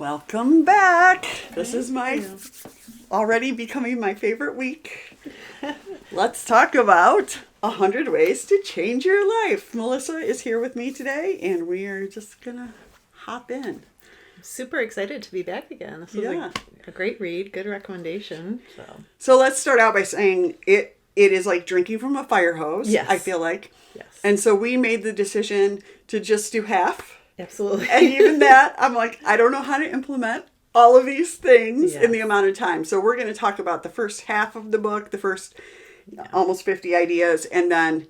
Welcome back. This is already becoming my favorite week. Let's talk about 100 ways to change your life. Melissa is here with me today, and we are just going to hop in. Super excited to be back again. This was a great read, good recommendation. So let's start out by saying it is like drinking from a fire hose, yes. I feel like. Yes. And so we made the decision to just do half. Absolutely. And even that, I'm like, I don't know how to implement all of these things in the amount of time. So we're going to talk about the first half of the book, the first almost 50 ideas, and then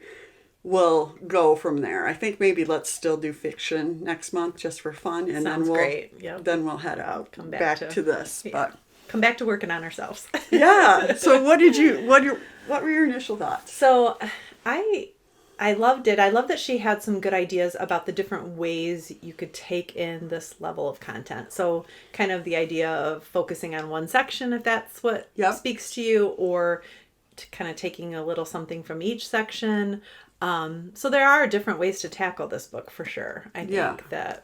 we'll go from there. I think maybe let's still do fiction next month just for fun. And Sounds great. Yep. Then we'll head out back to this. Yeah. But come back to working on ourselves. Yeah. So what were your initial thoughts? So I loved it. I love that she had some good ideas about the different ways you could take in this level of content. So kind of the idea of focusing on one section, if that's what speaks to you, or to kind of taking a little something from each section. So there are different ways to tackle this book for sure. I think that.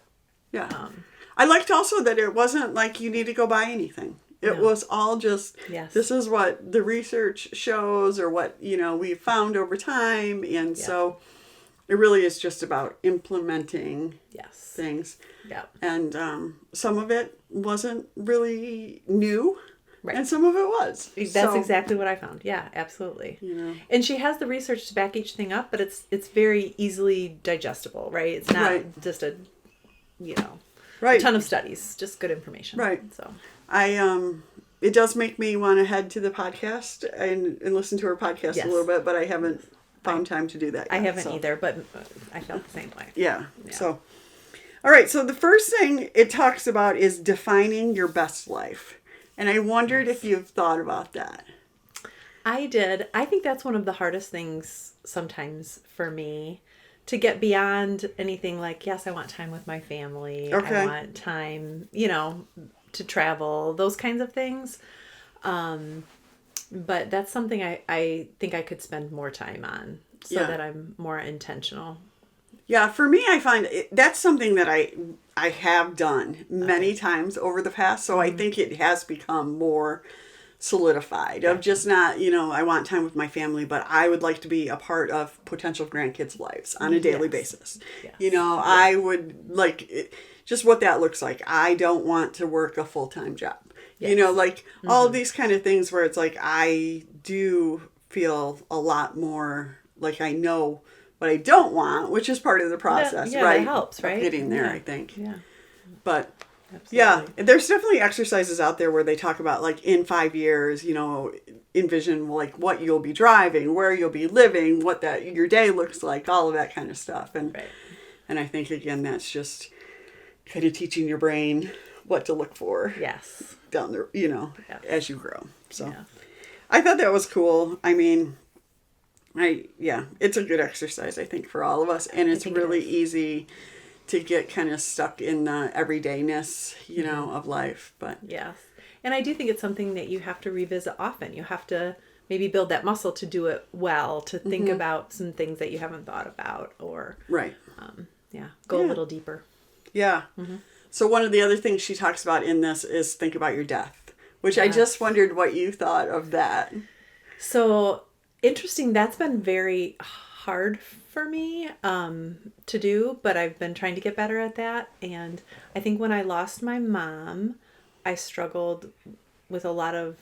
Yeah. I liked also that it wasn't like you need to go buy anything. It was all just, this is what the research shows or what, we found over time. And so it really is just about implementing things. Yeah. And some of it wasn't really new. Right. And some of it was. That's exactly what I found. Yeah, absolutely. And she has the research to back each thing up, but it's very easily digestible, right? It's not just a ton of studies, just good information. Right. So it does make me want to head to the podcast and listen to her podcast a little bit, but I haven't found time to do that yet. I haven't either, but I felt the same way. Yeah. So, all right. So the first thing it talks about is defining your best life. And I wondered if you've thought about that. I did. I think that's one of the hardest things sometimes for me, to get beyond anything like, yes, I want time with my family. Okay. I want time, to travel, those kinds of things. But that's something I think I could spend more time on so that I'm more intentional. Yeah, for me, I find that's something that I have done many times over the past. So I think it has become more solidified of just not, I want time with my family, but I would like to be a part of potential grandkids' lives on a daily basis. Yes. I would like just what that looks like. I don't want to work a full-time job. Yes. All of these kind of things where it's like I do feel a lot more like I know what I don't want, which is part of the process, right? That helps, right? Getting there, I think. Yeah. But there's definitely exercises out there where they talk about like in 5 years, envision like what you'll be driving, where you'll be living, what your day looks like, all of that kind of stuff. And I think again that's just kind of teaching your brain what to look for. Yes. Down there, as you grow. So I thought that was cool. I mean, it's a good exercise, I think, for all of us. And it's really easy to get kind of stuck in the everydayness, of life. But yes. And I do think it's something that you have to revisit often. You have to maybe build that muscle to do it well, to think about some things that you haven't thought about, or go a little deeper. Yeah. Mm-hmm. So one of the other things she talks about in this is think about your death, which I just wondered what you thought of that. So interesting. That's been very hard for me to do, but I've been trying to get better at that. And I think when I lost my mom, I struggled with a lot of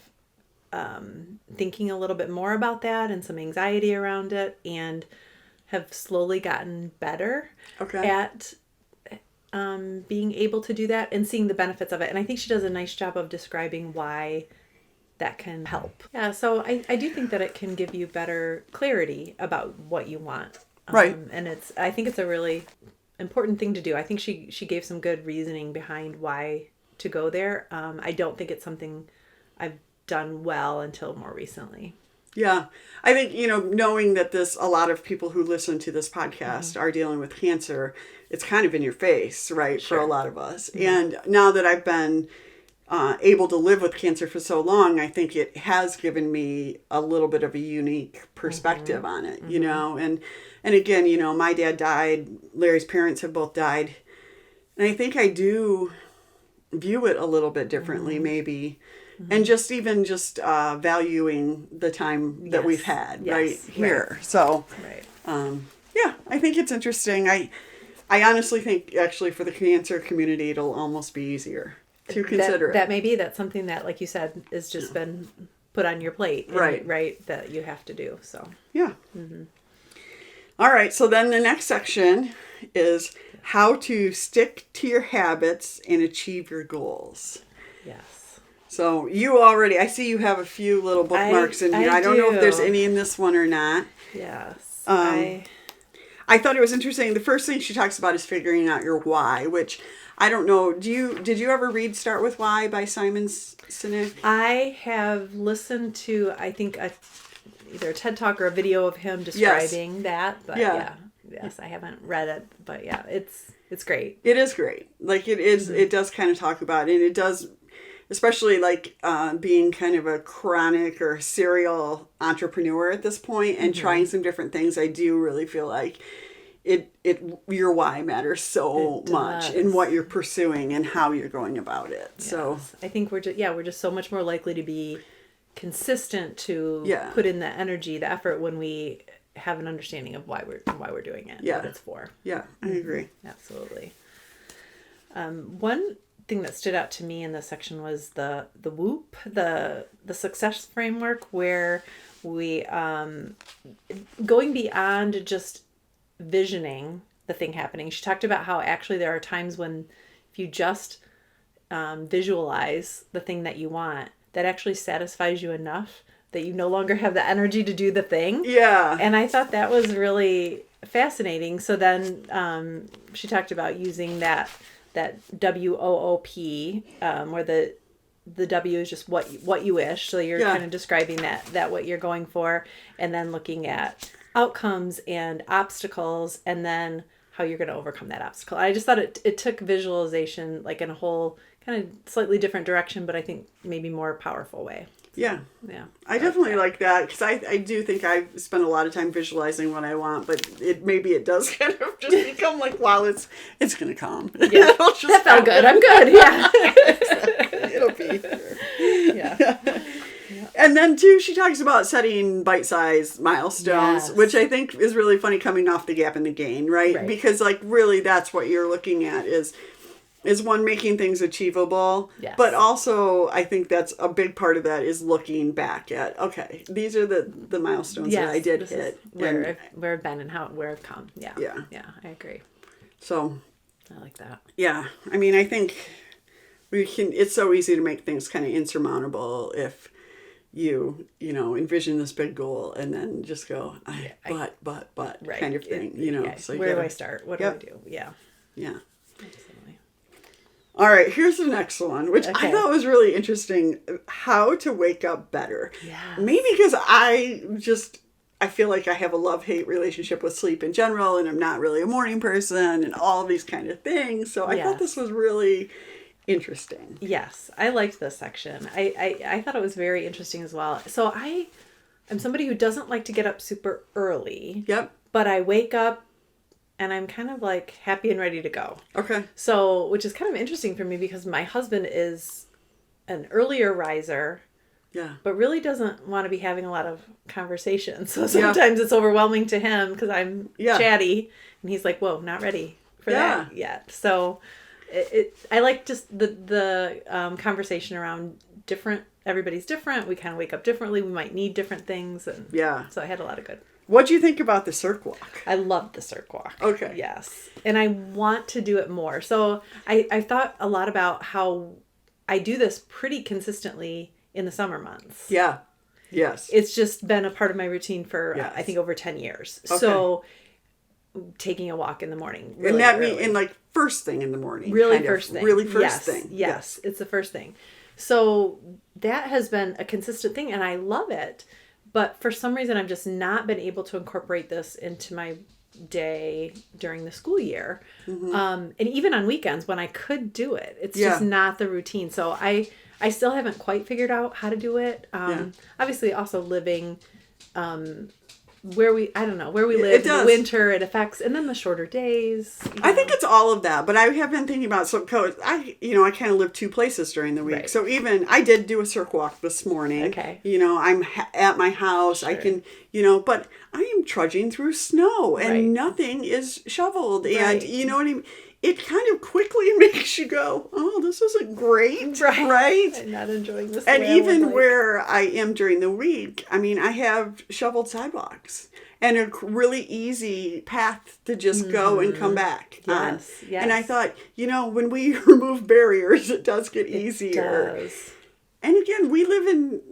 thinking a little bit more about that and some anxiety around it, and have slowly gotten better at being able to do that and seeing the benefits of it. And I think she does a nice job of describing why that can help. Yeah, so I do think that it can give you better clarity about what you want. Right. And I think it's a really important thing to do. I think she gave some good reasoning behind why to go there. I don't think it's something I've done well until more recently. Yeah. I think, knowing that a lot of people who listen to this podcast are dealing with cancer, it's kind of in your face, right? Sure. For a lot of us. Mm-hmm. And now that I've been able to live with cancer for so long, I think it has given me a little bit of a unique perspective on it, and again, my dad died, Larry's parents have both died. And I think I do view it a little bit differently, maybe. And just valuing the time that we've had right here. Right. So, yeah, I think it's interesting. I honestly think actually for the cancer community, it'll almost be easier to consider that maybe that's something that, like you said, has just been put on your plate. Right. That you have to do. So, yeah. All right. So then the next section is how to stick to your habits and achieve your goals. Yes. So I see you have a few little bookmarks in here. I don't know if there's any in this one or not. Yes. I thought it was interesting. The first thing she talks about is figuring out your why, which I don't know. Did you ever read Start With Why by Simon Sinek? I have listened to, I think, either a TED Talk or a video of him describing that. But yes, I haven't read it. But yeah, it's great. It is great. Like it is. It does kind of talk about it. And it does. Especially like being kind of a chronic or serial entrepreneur at this point and trying some different things, I do really feel like your why matters so much in what you're pursuing and how you're going about it. Yes. So I think we're just so much more likely to be consistent to put in the energy, the effort when we have an understanding of why we're doing it, what it's for. Yeah, I agree. Absolutely. One thing that stood out to me in this section was the WHOOP, the success framework, where we going beyond just visioning the thing happening. She talked about how actually there are times when if you just visualize the thing that you want, that actually satisfies you enough that you no longer have the energy to do the thing. Yeah. And I thought that was really fascinating. So then she talked about using that WOOP, where the W is just what you wish. So you're kind of describing that what you're going for, and then looking at outcomes and obstacles, and then how you're going to overcome that obstacle. I just thought it took visualization like in a whole kind of slightly different direction, but I think maybe more powerful way. Yeah. I definitely like that because I do think I spend a lot of time visualizing what I want, but maybe it does kind of just become like, wow, it's going to come. Yeah. That felt good. I'm good. Yeah. It'll be here. Yeah. And then too, she talks about setting bite-sized milestones, which I think is really funny coming off the gap and the gain, right? Because like really that's what you're looking at is one, making things achievable, but also I think that's a big part of that is looking back at, okay, these are the milestones that I did hit. Where I've been and where I've come. Yeah, I agree. So I like that. Yeah, I mean, I think it's so easy to make things kind of insurmountable if you envision this big goal and then just go, but kind of thing, So where do I start? What do I do? Yeah. Yeah. All right, here's the next one, which I thought was really interesting. How to wake up better. Yeah. Maybe because I feel like I have a love-hate relationship with sleep in general, and I'm not really a morning person and all of these kind of things. So I thought this was really interesting. Yes, I liked this section. I thought it was very interesting as well. So I am somebody who doesn't like to get up super early. Yep. But I wake up and I'm kind of like happy and ready to go. Okay. So, which is kind of interesting for me because my husband is an earlier riser. Yeah. But really doesn't want to be having a lot of conversations. So sometimes it's overwhelming to him because I'm chatty. And he's like, whoa, not ready for that yet. So I like just the conversation around everybody's different. We kind of wake up differently. We might need different things. And so I had a lot of good. What'd you think about the circ walk? I loved the circ walk. Okay. Yes. And I want to do it more. So I thought a lot about how I do this pretty consistently in the summer months. Yeah. Yes. It's just been a part of my routine for, I think, over 10 years. Okay. So taking a walk in the morning. Really and that means in like first thing in the morning. Really first thing. Really first thing. Yes. It's the first thing. So that has been a consistent thing and I love it. But for some reason, I've just not been able to incorporate this into my day during the school year. Mm-hmm. And even on weekends when I could do it, it's just not the routine. So I still haven't quite figured out how to do it. Obviously, also living where we live in the winter, it affects, and then the shorter days. I think it's all of that, but I have been thinking about I kind of live two places during the week. Right. So even I did do a circle walk this morning. Okay. I'm at my house. Sure. I can, but I am trudging through snow and nothing is shoveled. Right. And you know what I mean? It kind of quickly makes you go, oh, this isn't great, right? I'm not enjoying this. And even where I am during the week, I mean, I have shoveled sidewalks and a really easy path to just go and come back. Yes. And I thought, when we remove barriers, it does get easier. It does. And again, we live in,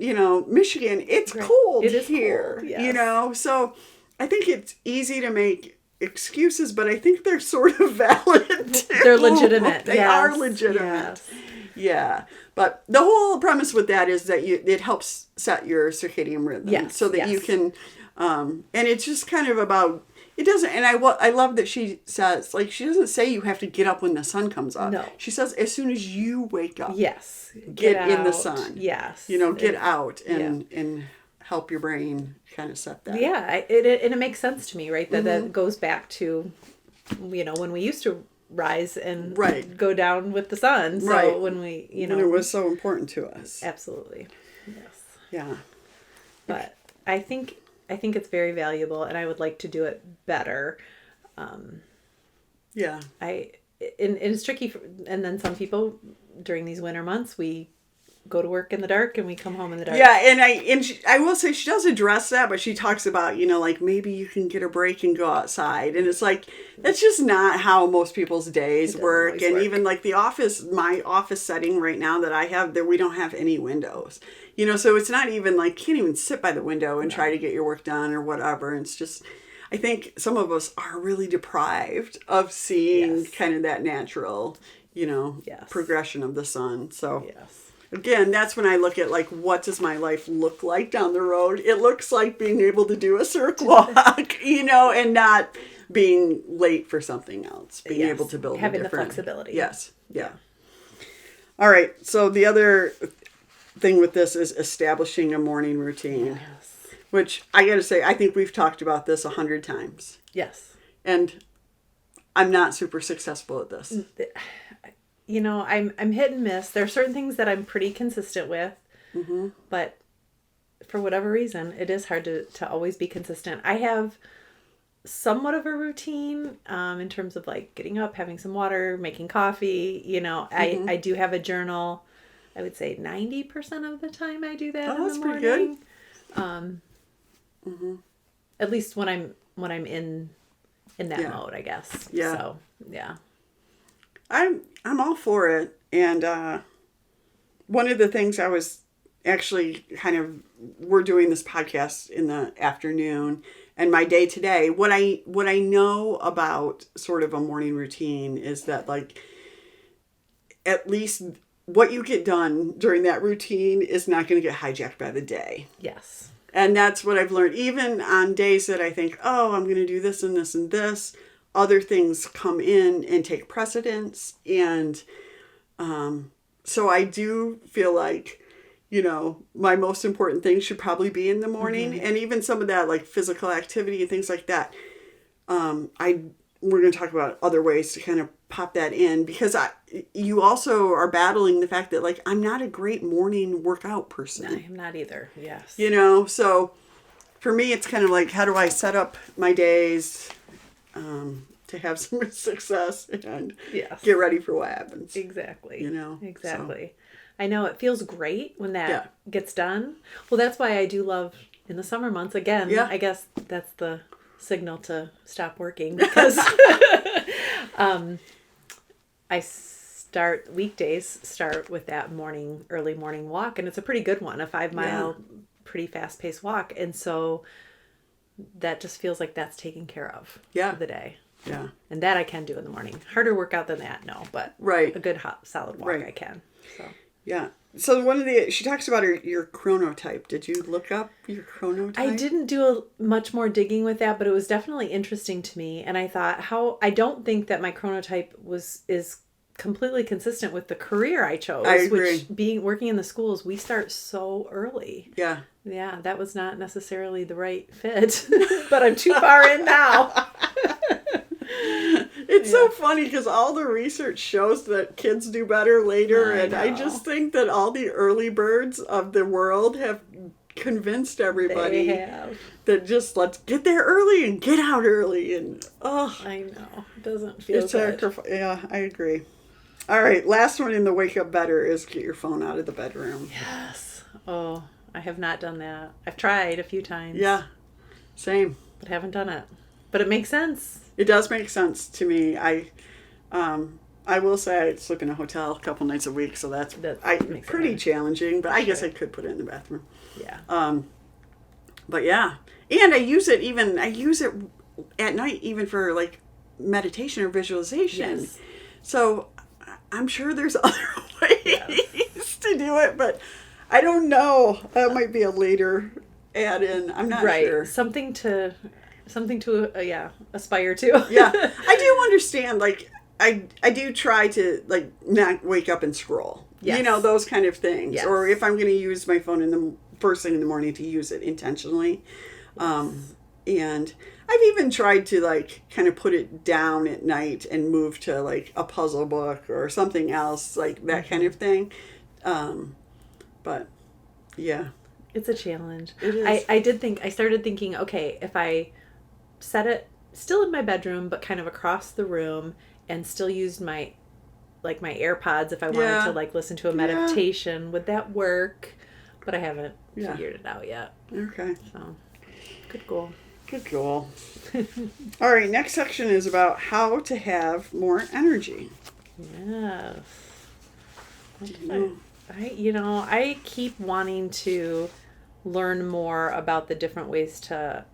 Michigan. It's cold here, cold, yes. So I think it's easy to make excuses, but I think they're sort of valid too. They're legitimate. They are legitimate. Yes. Yeah. But the whole premise with that is that it helps set your circadian rhythm so that you can, and it's just kind of about, it doesn't, and I love that she says, like, she doesn't say you have to get up when the sun comes up. No. She says as soon as you wake up. Yes. Get in the sun. Yes. Get out and help your brain kind of set that. Yeah, it makes sense to me, right? That goes back to, when we used to rise and go down with the sun. So when we, when it was so important to us. Absolutely. Yes. Yeah. But I think it's very valuable, and I would like to do it better. Yeah. And it's tricky, and then some people during these winter months, we go to work in the dark and we come home in the dark. Yeah, and I will say she does address that, but she talks about, like maybe you can get a break and go outside. And it's like, that's just not how most people's days work. And even like my office setting right now that I have, there we don't have any windows. So it's not even like, can't even sit by the window and try to get your work done or whatever. It's just, I think some of us are really deprived of seeing kind of that natural, progression of the sun. So again, that's when I look at, like, what does my life look like down the road? It looks like being able to do a circle walk, and not being late for something else. Being able to build having the flexibility. Yes. Yeah. All right. So the other thing with this is establishing a morning routine. Yes. Which I got to say, I think we've talked about this 100 times. Yes. And I'm not super successful at this. I'm hit and miss. There are certain things that I'm pretty consistent with, but for whatever reason, it is hard to always be consistent. I have somewhat of a routine in terms of like getting up, having some water, making coffee. I do have a journal. I would say 90% of the time I do that in the morning. Pretty good. At least when I'm in that mode, I guess. Yeah. So yeah. I'm all for it. And one of the things I was actually we're doing this podcast in the afternoon, and my day today, what I know about sort of a morning routine is that, like, at least what you get done during that routine is not going to get hijacked by the day. Yes. And that's what I've learned. Even on days that I think, oh, I'm going to do this and this and this, other things come in and take precedence. And so I do feel like, my most important thing should probably be in the morning. And even some of that, like physical activity and things like that. We're going to talk about other ways to kind of pop that in, because you also are battling the fact that, like, I'm not a great morning workout person. No, I'm not either. Yes. So for me, it's kind of like, how do I set up my days to have some success and get ready for what happens. Exactly. Exactly. So. I know it feels great when that gets done. Well, that's why I do love in the summer months. Again, I guess that's the signal to stop working, because weekdays start with that early morning walk, and it's a pretty good one, a 5-mile, pretty fast-paced walk. And so that just feels like that's taken care of for the day. Yeah. And that I can do in the morning. Harder workout than that, no, but a good hot solid walk I can. So. Yeah. So she talks about your chronotype. Did you look up your chronotype? I didn't do much more digging with that, but it was definitely interesting to me. And I thought, I don't think that my chronotype is completely consistent with the career I chose. I agree. Which working in the schools, we start so early. Yeah. Yeah, that was not necessarily the right fit, but I'm too far in now. It's so funny because all the research shows that kids do better later, I just think that all the early birds of the world have convinced everybody that just let's get there early and get out early, and I know, it doesn't feel good. Yeah, I agree. All right, last one in the wake up better is get your phone out of the bedroom. Yes. Oh, I have not done that. I've tried a few times. Yeah, same. But haven't done it. But it makes sense. It does make sense to me. I will say I sleep in a hotel a couple nights a week, so that's pretty challenging. But I guess I could put it in the bathroom. Yeah. But yeah, and I use it at night even for like meditation or visualization. Yes. So I'm sure there's other ways to do it, but I don't know. That might be a later add-in. I'm not sure. Something to aspire to. Yeah, I do understand. Like, I do try to like not wake up and scroll. Yes. You know, those kind of things. Yes. Or if I'm going to use my phone in the first thing in the morning, to use it intentionally. And I've even tried to like kind of put it down at night and move to like a puzzle book or something else, like that kind of thing. But yeah, it's a challenge. It is. I started thinking, okay, if I set it still in my bedroom, but kind of across the room, and still used my AirPods if I wanted to like listen to a meditation, would that work? But I haven't figured it out yet. Okay. So, good goal. Good goal. All right, next section is about how to have more energy. Yes. I keep wanting to learn more about the different ways the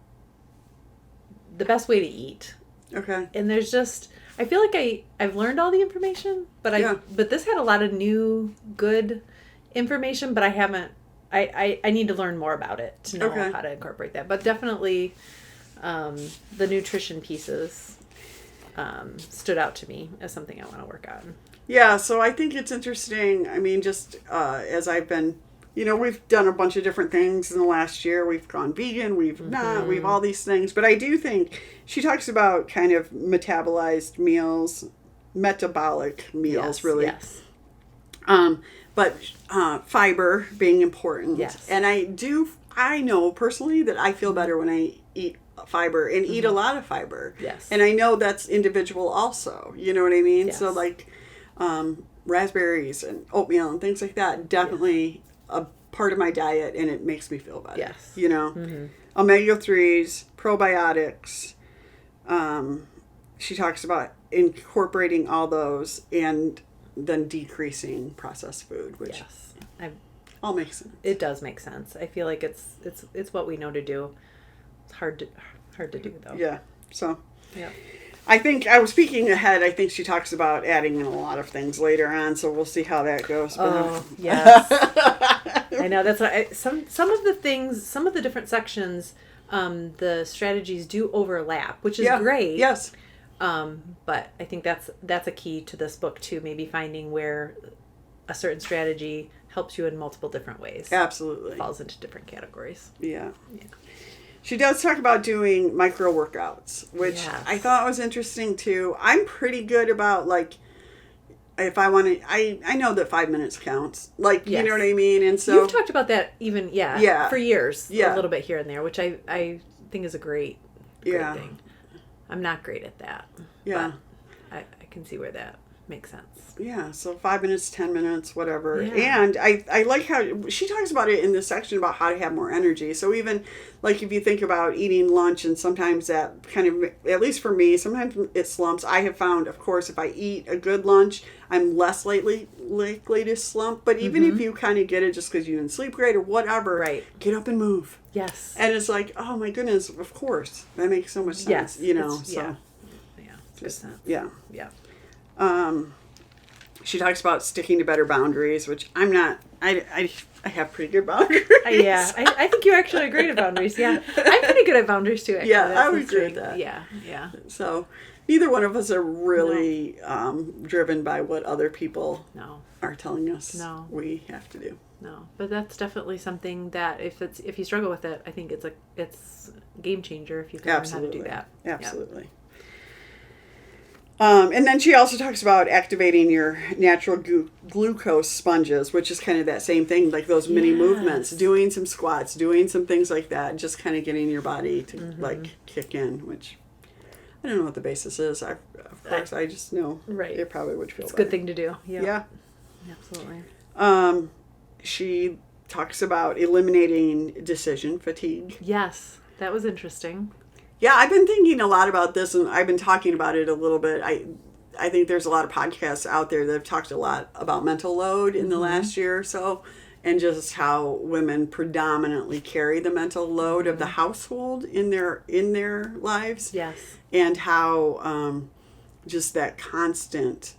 best way to eat. Okay. And there's just, I feel like I've learned all the information, but this had a lot of new good information, but I haven't, I need to learn more about it to know how to incorporate that. But definitely the nutrition pieces stood out to me as something I want to work on. Yeah, so I think it's interesting. I mean, just as I've been, we've done a bunch of different things in the last year. We've gone vegan, we've all these things. But I do think she talks about kind of metabolic meals, really. Yes. But fiber being important. Yes. And I know personally that I feel better when I eat fiber and eat a lot of fiber. Yes. And I know that's individual also. You know what I mean? Yes. So like raspberries and oatmeal and things like that, definitely a part of my diet, and it makes me feel better. Yes. Omega-3s, probiotics. She talks about incorporating all those and then decreasing processed food, which all makes sense. It does make sense. I feel like it's what we know to do. It's hard to do though. Yeah. So yeah. I think I was speaking ahead. I think she talks about adding in a lot of things later on, so we'll see how that goes. Oh, yes. I know, that's what some of the things, some of the different sections, the strategies do overlap, which is great. Yes. But I think that's a key to this book too, maybe finding where a certain strategy helps you in multiple different ways. Absolutely. Falls into different categories. Yeah. She does talk about doing micro workouts, which I thought was interesting too. I'm pretty good about like, if I want to, I know that 5 minutes counts. Like, you know what I mean? And so you've talked about that even, for years, a little bit here and there, which I think is a great thing. I'm not great at that. Yeah. But I can see where that makes sense. Yeah, so 5 minutes, 10 minutes, whatever. Yeah. And I like how she talks about it in this section about how to have more energy. So even like if you think about eating lunch, and sometimes that kind of, at least for me, sometimes it slumps. I have found, of course, if I eat a good lunch, I'm less likely to slump. But even if you kind of get it just because you didn't sleep great or whatever, get up and move. Yes. And it's like, oh my goodness, of course. That makes so much sense, so. Yeah. She talks about sticking to better boundaries, which I'm not. I have pretty good boundaries. I think you actually are great at boundaries. Yeah, I'm pretty good at boundaries too. Actually. I would agree with that. Yeah. So, neither one of us are really driven by what other people are telling us we have to do. No, but that's definitely something that if you struggle with it, I think it's a game changer if you can learn how to do that. Absolutely. And then she also talks about activating your natural glucose sponges, which is kind of that same thing, like those mini movements, doing some squats, doing some things like that, just kind of getting your body to like kick in, which I don't know what the basis is. Of course, I just know it probably would feel better. It's a good thing to do. Yeah. Absolutely. She talks about eliminating decision fatigue. Yes, that was interesting. Yeah, I've been thinking a lot about this, and I've been talking about it a little bit. I think there's a lot of podcasts out there that have talked a lot about mental load in the last year or so, and just how women predominantly carry the mental load of the household in their lives. Yes. And how just that constant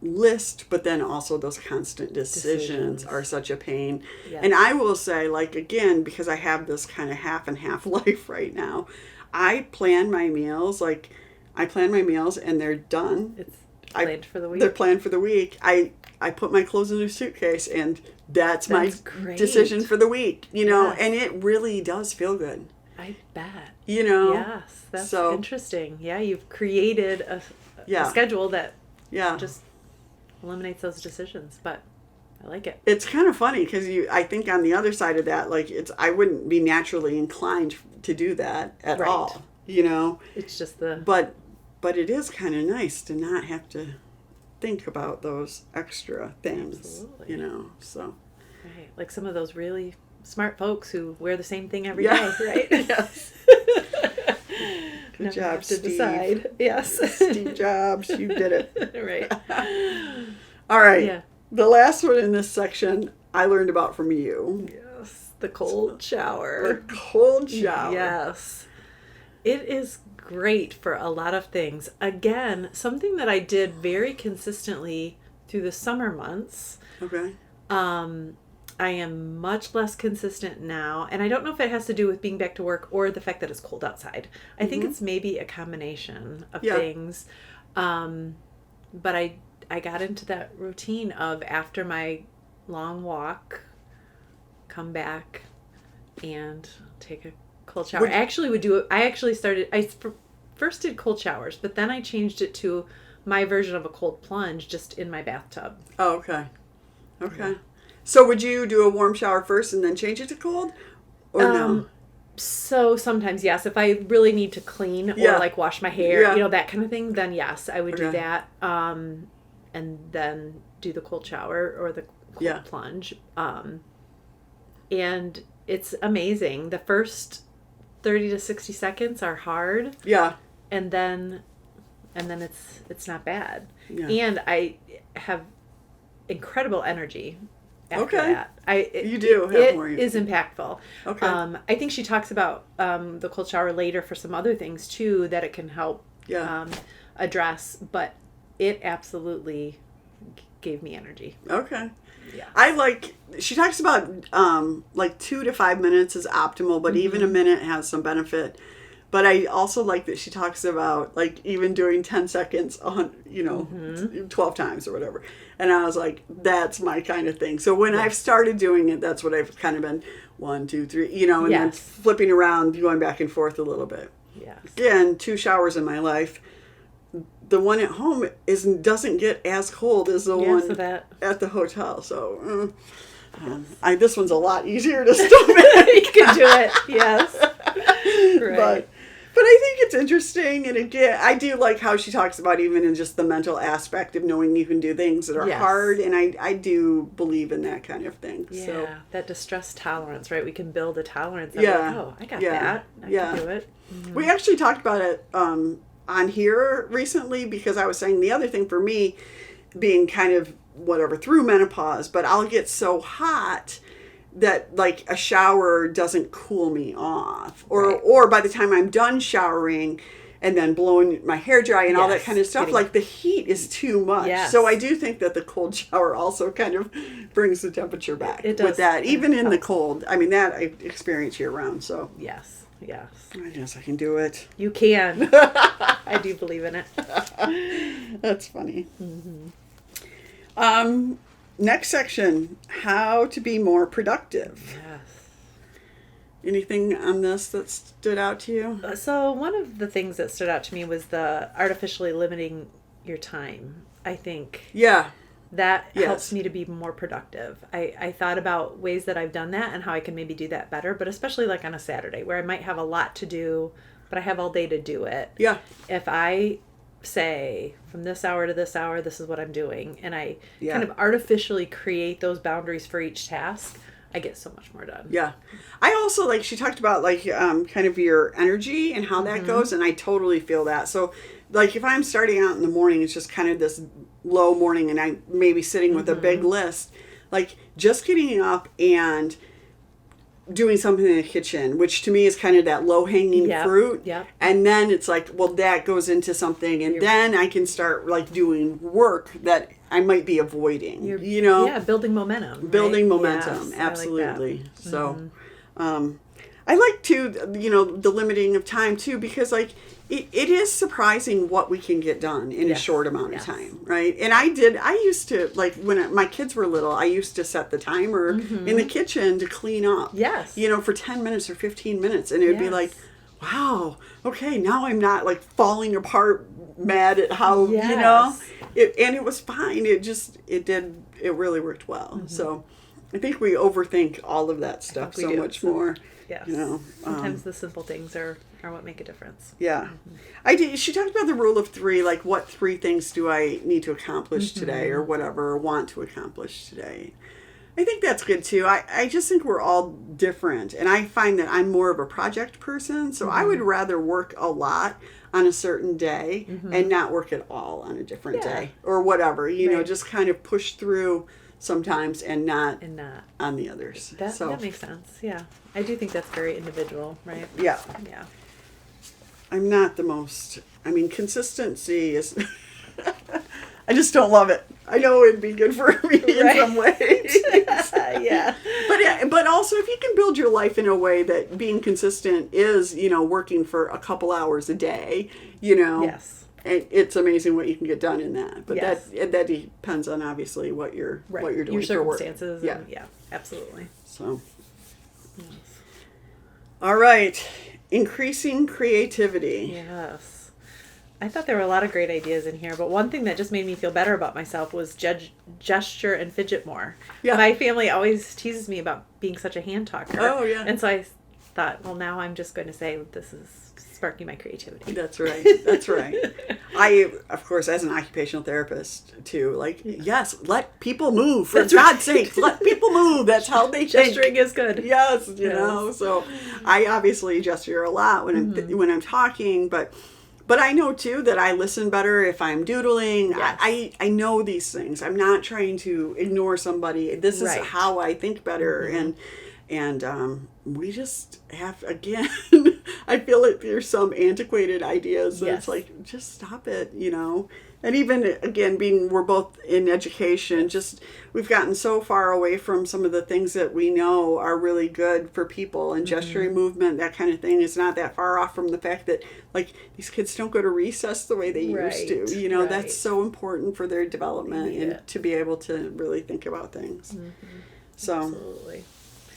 list, but then also those constant decisions are such a pain. Yes. And I will say, like, again, because I have this kind of half and half life right now, I plan my meals and they're done. It's planned for the week. They're planned for the week. I put my clothes in a suitcase and that's my decision for the week, and it really does feel good. I bet. Yes. That's interesting. Yeah, you've created a schedule that just eliminates those decisions, but I like it. It's kind of funny because I think on the other side of that, like I wouldn't be naturally inclined to do that at all, It's just but it is kind of nice to not have to think about those extra things, Absolutely. so. Right. Like some of those really smart folks who wear the same thing every day, right? Yes. Good Never job, have to Steve. decide. Yes. Steve Jobs, you did it. Right. All right. Yeah. The last one in this section I learned about from you. Yes. The cold shower. The cold shower. Yes. It is great for a lot of things. Again, something that I did very consistently through the summer months. Okay. I am much less consistent now, and I don't know if it has to do with being back to work or the fact that it's cold outside. I think it's maybe a combination of things. But I got into that routine of after my long walk, come back and take a cold shower. I actually would do it. I first did cold showers, but then I changed it to my version of a cold plunge just in my bathtub. Oh, okay. Okay. Yeah. So would you do a warm shower first and then change it to cold? Or no? So sometimes, yes. If I really need to clean or like wash my hair, that kind of thing, then yes, I would do that. And then do the cold shower or the cold plunge. And it's amazing. The first 30 to 60 seconds are hard. Yeah. And then it's not bad. Yeah. And I have incredible energy after that. You do have more. It is impactful. Okay. I think she talks about the cold shower later for some other things too that it can help address, but it absolutely gave me energy. Okay. Yeah. She talks about like 2 to 5 minutes is optimal, but even a minute has some benefit. But I also like that she talks about like even doing 10 seconds, 12 times or whatever. And I was like, that's my kind of thing. So when I've started doing it, that's what I've kind of been 1, 2, 3, and then flipping around, going back and forth a little bit. Yes. Again, 2 showers in my life. The one at home doesn't get as cold as the one at the hotel. So this one's a lot easier to stomach. You can do it, yes. Right. But I think it's interesting, and again, I do like how she talks about even in just the mental aspect of knowing you can do things that are hard, and I do believe in that kind of thing. Yeah, so. That distress tolerance, right? We can build a tolerance. Like, oh, I got that. I can do it. Mm-hmm. We actually talked about it on here recently because I was saying the other thing for me being kind of through menopause, but I'll get so hot that like a shower doesn't cool me off, or by the time I'm done showering and then blowing my hair dry and all that kind of stuff, like the heat is too much. Yes. So I do think that the cold shower also kind of brings the temperature back. It does. With that, even in the cold. I mean, that I experience year round. So yes, Yes. I guess I can do it. You can. I do believe in it. That's funny. Next section, how to be more productive. Yes. Anything on this that stood out to you? So one of the things that stood out to me was the artificially limiting your time. I think Yeah. that Yes. helps me to be more productive. I thought about ways that I've done that and how I can maybe do that better, but especially like on a Saturday where I might have a lot to do, but I have all day to do it. Yeah. If I say from this hour to this hour, this is what I'm doing, and I Yeah. kind of artificially create those boundaries for each task, I get so much more done. Yeah. I also, like, she talked about, like, kind of your energy and how that goes, and I totally feel that. So, like, if I'm starting out in the morning, it's just kind of this low morning, and I maybe sitting with a big list, like, just getting up and doing something in the kitchen, which to me is kind of that low-hanging fruit. Yep. And then it's like, well, that goes into something, and then I can start, like, doing work that I might be avoiding, you know? Yeah, building momentum. Building right? momentum, Yes, absolutely. I like that. So, I like to, you know, the limiting of time too, because like it is surprising what we can get done in a short amount of time, right? And I used to, like, when my kids were little, I used to set the timer in the kitchen to clean up. Yes. You know, for 10 minutes or 15 minutes. And it would be like, wow, okay, now I'm not like falling apart mad at how, you know, and it was fine. It really worked well. So I think we overthink all of that stuff so much more. Yes. You know, sometimes the simple things are what make a difference. Yeah. She talked about the rule of 3, like what 3 things do I need to accomplish today or whatever, or want to accomplish today. I think that's good too. I just think we're all different. And I find that I'm more of a project person. So I would rather work a lot on a certain day and not work at all on a different day or whatever, you know, just kind of push through sometimes and not on the others. That makes sense. Yeah. I do think that's very individual, right? Yeah. Yeah. I'm not the most, I mean, consistency is, I just don't love it. I know it'd be good for me in some ways. Yeah. But also if you can build your life in a way that being consistent is, you know, working for a couple hours a day, you know. Yes. And it's amazing what you can get done in that. But Yes. that depends on obviously what you're doing your for work. circumstances. Yeah. Yeah, absolutely. So. Yes. All right. Increasing creativity. Yes. I thought there were a lot of great ideas in here, but one thing that just made me feel better about myself was gesture and fidget more. Yeah. My family always teases me about being such a hand talker. Oh, yeah. And so I thought, well, now I'm just going to say this is sparking my creativity. That's right. That's right. I, of course, as an occupational therapist, too, like, yes, let people move. For God's sake, let people move. That's how they Gesturing think. is good. Yes, you know. So I obviously gesture a lot when I'm talking, but I know, too, that I listen better if I'm doodling. Yes. I know these things. I'm not trying to ignore somebody. This is how I think better. And we just have, again, I feel like there's some antiquated ideas that it's like, just stop it, you know. And even, again, we're both in education, we've gotten so far away from some of the things that we know are really good for people, and gesturing movement, that kind of thing is not that far off from the fact that, like, these kids don't go to recess the way they used to. You know, that's so important for their development and to be able to really think about things. So, absolutely.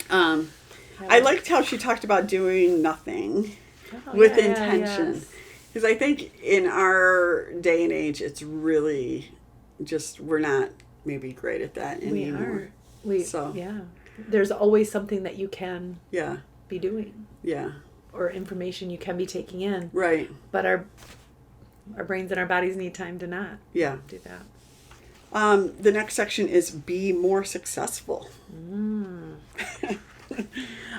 I liked how she talked about doing nothing with intention. Because I think in our day and age, it's really just, we're not maybe great at that anymore. There's always something that you can be doing. Yeah. Or information you can be taking in. Right. But our brains and our bodies need time to not do that. The next section is be more successful.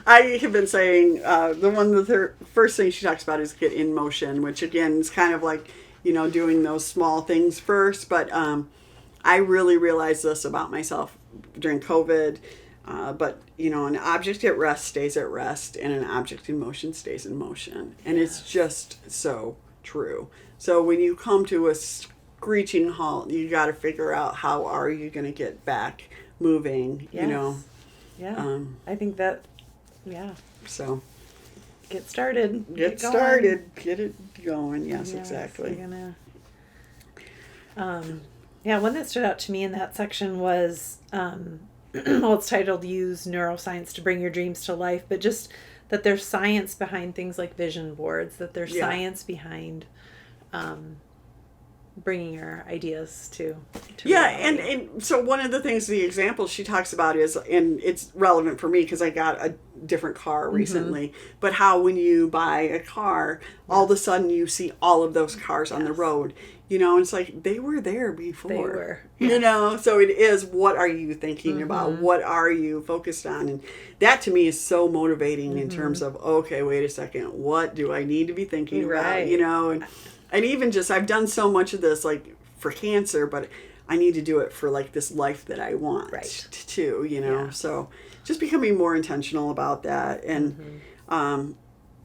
I have been saying the first thing she talks about is get in motion, which again is kind of like, you know, doing those small things first. But I really realized this about myself during COVID. But, you know, an object at rest stays at rest, and an object in motion stays in motion. And it's just so true. So when you come to a screeching halt, you got to figure out how are you going to get back moving, you know. Yeah, I think that, So, get started. Get going. started. Get it going. Yes, Yes, exactly. we're gonna, yeah, one that stood out to me in that section was, well, it's titled Use Neuroscience to Bring Your Dreams to Life, but just that there's science behind things like vision boards, that there's science behind bringing your ideas to reality. and so one of the things, the example she talks about is, and it's relevant for me because I got a different car recently, but how when you buy a car, all of a sudden you see all of those cars on the road, you know, and it's like they were there before. They were. You know, so it is, what are you thinking about? What are you focused on? And that to me is so motivating in terms of, okay, wait a second, what do I need to be thinking about? You know, and even just, I've done so much of this, like for cancer, but I need to do it for like this life that I want too, you know? So just becoming more intentional about that. And,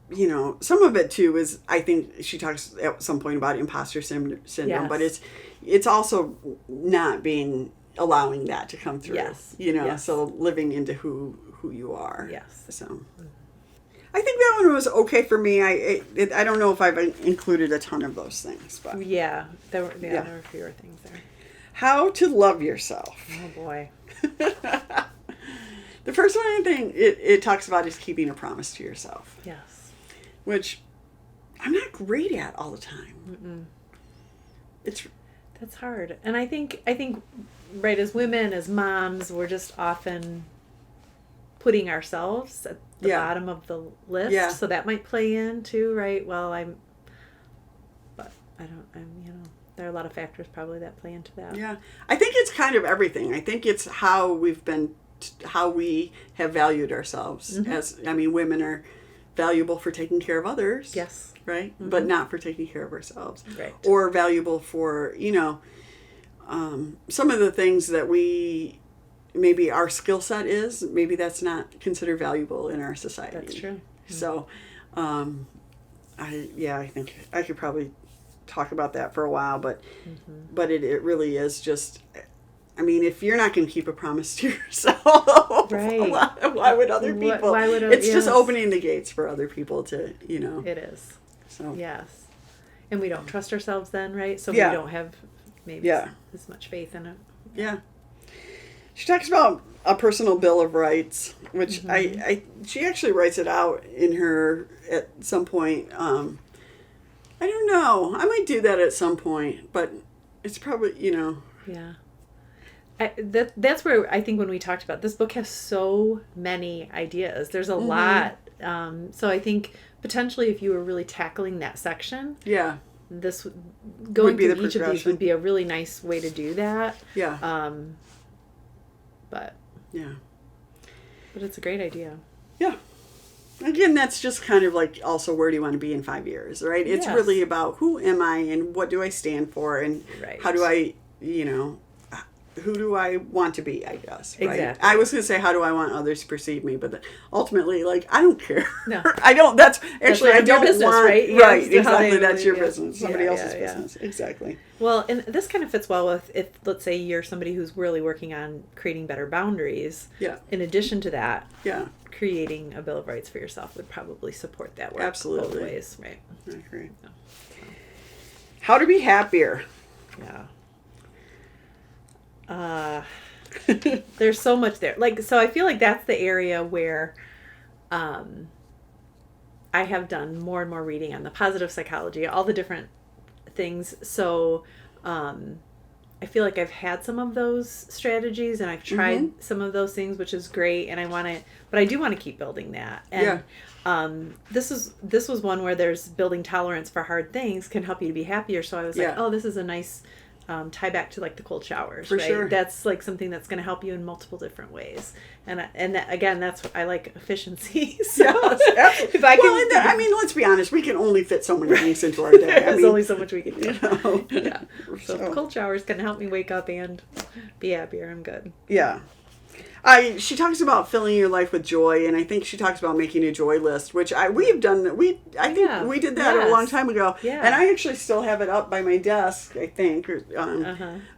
you know, some of it too is, I think she talks at some point about imposter syndrome, but it's also not allowing that to come through, you know, so living into who you are. So I think that one was okay for me. I don't know if I've included a ton of those things, but there were fewer things there. How to love yourself. Oh boy. The first one I think it talks about is keeping a promise to yourself. Yes. Which I'm not great at all the time. That's hard. And I think right, as women, as moms, we're just often putting ourselves at the bottom of the list. So that might play in too, right? Well, there are a lot of factors probably that play into that. Yeah. I think it's kind of everything. I think it's how we have valued ourselves as, I mean, women are valuable for taking care of others. Yes. Right? But not for taking care of ourselves. Right. Or valuable for, you know, some of the things that maybe our skill set is, maybe that's not considered valuable in our society. That's true. So, I think I could probably talk about that for a while, but it really is just, I mean, if you're not going to keep a promise to yourself, why would other people? It's just opening the gates for other people to, you know. It is. So. Yes. And we don't trust ourselves then, right? So we don't have maybe as much faith in it. Yeah. She talks about a personal bill of rights, which she actually writes it out in her at some point. I don't know. I might do that at some point, but it's probably, you know. Yeah. That's where I think when we talked about this book has so many ideas. There's a lot. So I think potentially if you were really tackling that section, this going through each of these would be a really nice way to do that. Yeah. But it's a great idea. Yeah. Again, that's just kind of like also where do you want to be in 5 years, right? It's really about who am I and what do I stand for and how do I, you know, who do I want to be, I guess. Right? Exactly. I was going to say, how do I want others to perceive me? But ultimately, like, I don't care. No. I don't, I don't your business, want, right? Exactly. That's your business. Somebody else's business. Exactly. Well, and this kind of fits well with if, let's say, you're somebody who's really working on creating better boundaries. Yeah. In addition to that. Yeah. Creating a Bill of Rights for yourself would probably support that work. Absolutely. Both ways, right? I agree. Yeah. How to be happier. Yeah. There's so much there. Like, so I feel like that's the area where I have done more and more reading on the positive psychology, all the different things. So I feel like I've had some of those strategies and I've tried some of those things, which is great. And but I do want to keep building that. And this was one where there's building tolerance for hard things can help you to be happier. So I was like, oh, this is a nice tie back to like the cold showers, for right? Sure. That's like something that's going to help you in multiple different ways. And that, again, that's what I like, efficiency. So if I can, I mean, let's be honest, we can only fit so many things into our day. There's only so much we can do. You know? Yeah. So cold showers can help me wake up and be happier. I'm good. Yeah. She talks about filling your life with joy, and I think she talks about making a joy list, which we've done. I think we did that a long time ago, and I actually still have it up by my desk. I think,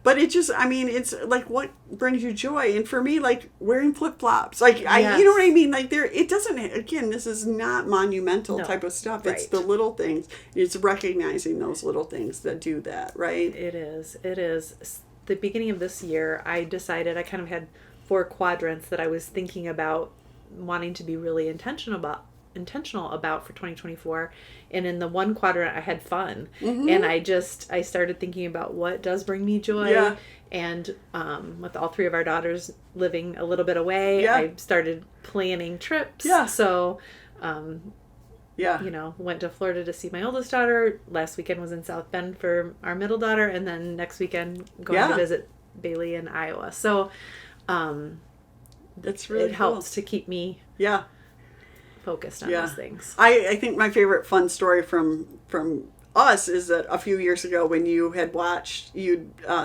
but it just, I mean, it's like what brings you joy, and for me, like wearing flip flops, like you know what I mean. Like it doesn't. Again, this is not monumental type of stuff. Right. It's the little things. It's recognizing those little things that do that. Right. It is. It is. The beginning of this year, I decided I kind of had 4 quadrants that I was thinking about wanting to be really intentional about for 2024. And in the one quadrant I had fun. And I started thinking about what does bring me joy. Yeah. And with all 3 of our daughters living a little bit away, I started planning trips. Yeah. So went to Florida to see my oldest daughter. Last weekend was in South Bend for our middle daughter, and then next weekend going to visit Bailey in Iowa. So that's really it helps to keep me focused on those things. I think my favorite fun story from us is that a few years ago when you'd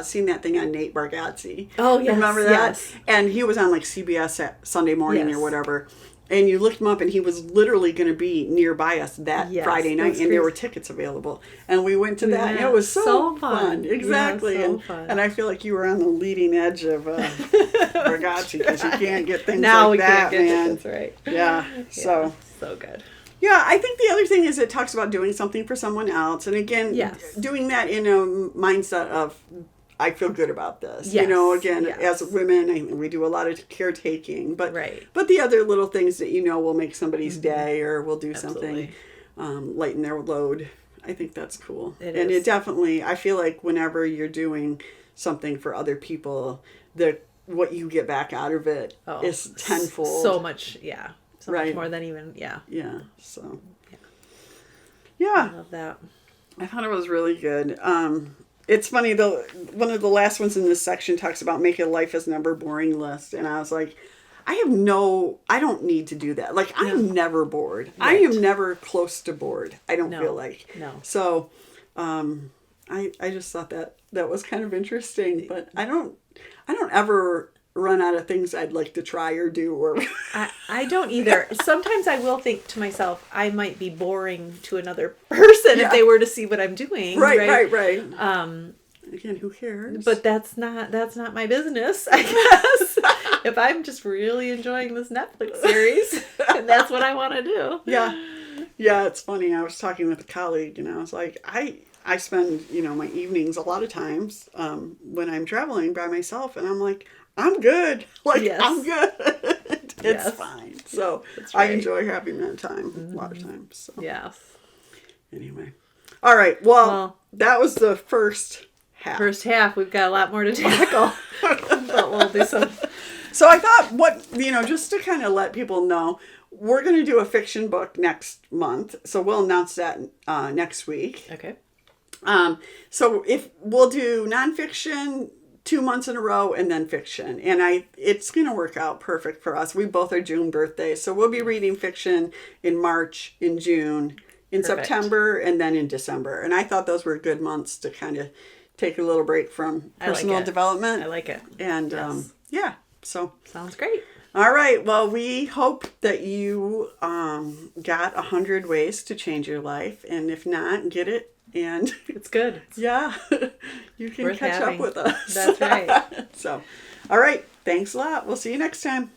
seen that thing on Nate Bargatze. Oh, yes. Remember that? Yes. And he was on like CBS at Sunday morning or whatever. And you looked him up, and he was literally going to be nearby us that Friday night, and there were tickets available. And we went to that, and it was so fun. Exactly. Yeah, fun. And I feel like you were on the leading edge of Bargatze, because you can't get things like that, man. That's right. Yeah. So good. Yeah, I think the other thing is it talks about doing something for someone else. And again, doing that in a mindset of, I feel good about this. Yes. Again, as women, we do a lot of caretaking, but the other little things that will make somebody's day or will do something, lighten their load. I think that's cool. It definitely, I feel like whenever you're doing something for other people, what you get back out of it is tenfold. So much, so much more than even, Yeah, so. Yeah. I love that. I thought it was really good. It's funny, though, one of the last ones in this section talks about make a life as never boring list. And I was like, I don't need to do that. Like, I am never bored. Right. I am never close to bored. I don't feel like. No. So, I just thought that was kind of interesting. But I don't ever run out of things I'd like to try or do. Or I don't either. Sometimes I will think to myself, I might be boring to another person if they were to see what I'm doing. Right. Again, who cares? But that's not my business, I guess. If I'm just really enjoying this Netflix series, and that's what I want to do. Yeah, it's funny. I was talking with a colleague, and I was like, I spend, my evenings a lot of times when I'm traveling by myself, and I'm like, I'm good. I'm good. It's fine. So I enjoy having that time a lot of times. So. Yes. Anyway. All right. Well, that was the first half. We've got a lot more to tackle. But we'll do some. So I thought just to kind of let people know, we're going to do a fiction book next month. So we'll announce that next week. Okay. So if we'll do nonfiction 2 months in a row and then fiction. And it's going to work out perfect for us. We both are June birthdays. So we'll be reading fiction in March, in June, in September, and then in December. And I thought those were good months to kind of take a little break from personal development. I like it. And so. Sounds great. All right. Well, we hope that you got 100 ways to change your life. And if not, get it. And it's good. Yeah. You can catch up with us. That's right. So, all right. Thanks a lot. We'll see you next time.